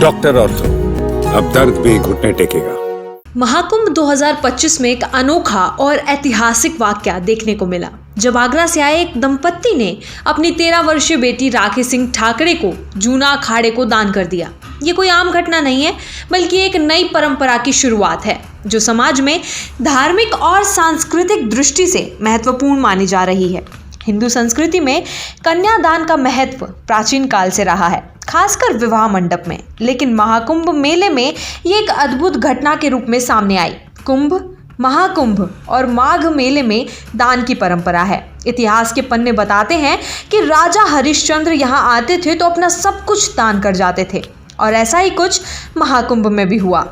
Doctor ortho, अब दर्द भी घुटने टेकेगा। महाकुंभ 2025 में एक अनोखा और ऐतिहासिक वाकया देखने को मिला जब आगरा से आए एक दंपत्ति ने अपनी 13 वर्षीय बेटी राखी सिंह ठाकरे को जूना अखाड़े को दान कर दिया। ये कोई आम घटना नहीं है, बल्कि एक नई परंपरा की शुरुआत है जो समाज में धार्मिक और सांस्कृतिक दृष्टि से महत्वपूर्ण मानी जा रही है। हिंदू संस्कृति में कन्यादान का महत्व प्राचीन काल से रहा है, खासकर विवाह मंडप में। लेकिन महाकुंभ मेले में ये एक अद्भुत घटना के रूप में सामने आई। कुंभ, महाकुंभ और माघ मेले में दान की परंपरा है। इतिहास के पन्ने बताते हैं कि राजा हरिश्चंद्र यहाँ आते थे तो अपना सब कुछ दान कर जाते थे, और ऐसा ही कुछ महाकुंभ में भी हुआ।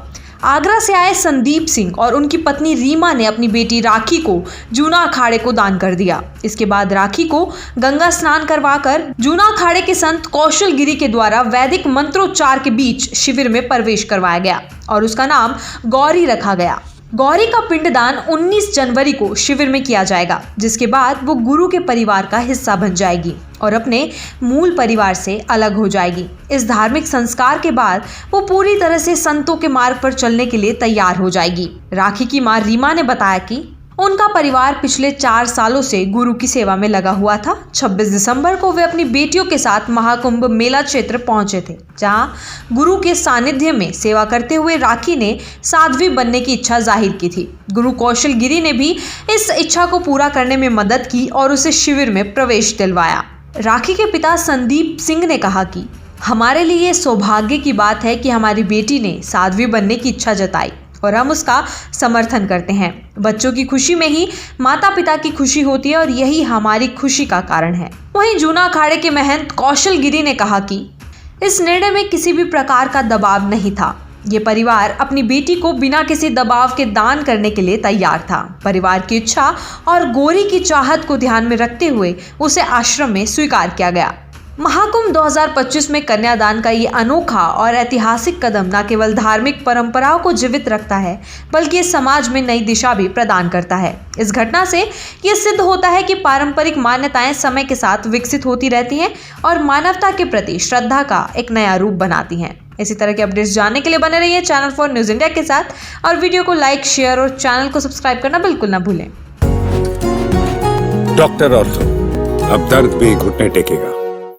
आगरा से आए संदीप सिंह और उनकी पत्नी रीमा ने अपनी बेटी राखी को जूना अखाड़े को दान कर दिया। इसके बाद राखी को गंगा स्नान करवाकर जूना अखाड़े के संत कौशल गिरी के द्वारा वैदिक मंत्रोच्चार के बीच शिविर में प्रवेश करवाया गया और उसका नाम गौरी रखा गया। गौरी का पिंडदान 19 जनवरी को शिविर में किया जाएगा, जिसके बाद वो गुरु के परिवार का हिस्सा बन जाएगी और अपने मूल परिवार से अलग हो जाएगी। इस धार्मिक संस्कार के बाद वो पूरी तरह से संतों के मार्ग पर चलने के लिए तैयार हो जाएगी। राखी की मां रीमा ने बताया कि उनका परिवार पिछले 4 सालों से गुरु की सेवा में लगा हुआ था। 26 दिसंबर को वे अपनी बेटियों के साथ महाकुंभ मेला क्षेत्र पहुंचे थे, जहां गुरु के सानिध्य में सेवा करते हुए राखी ने साध्वी बनने की इच्छा जाहिर की थी। गुरु कौशल गिरी ने भी इस इच्छा को पूरा करने में मदद की और उसे शिविर में प्रवेश दिलवाया। राखी के पिता संदीप सिंह ने कहा कि हमारे लिए सौभाग्य की बात है कि हमारी बेटी ने साध्वी बनने की इच्छा जताई और हम उसका समर्थन करते हैं। बच्चों की खुशी में ही माता पिता की खुशी होती है और यही हमारी खुशी का कारण है। वहीं जूना अखाड़े के महंत कौशल गिरी ने कहा कि इस निर्णय में किसी भी प्रकार का दबाव नहीं था। ये परिवार अपनी बेटी को बिना किसी दबाव के दान करने के लिए तैयार था। परिवार की इच्छा और गौरी की चाहत को ध्यान में रखते हुए उसे आश्रम में स्वीकार किया गया। महाकुंभ 2025 में कन्यादान का ये अनोखा और ऐतिहासिक कदम न केवल धार्मिक परंपराओं को जीवित रखता है, बल्कि इस समाज में नई दिशा भी प्रदान करता है। इस घटना से ये सिद्ध होता है कि पारंपरिक मान्यताएं समय के साथ विकसित होती रहती हैं और मानवता के प्रति श्रद्धा का एक नया रूप बनाती हैं। इसी तरह के अपडेट्स जानने के लिए बने रहिए चैनल 4 न्यूज़ इंडिया के साथ और वीडियो को लाइक, शेयर और चैनल को सब्सक्राइब करना बिल्कुल ना भूलें। डॉक्टर ऑर्थो, अब दर्द भी घुटने टेकेगा।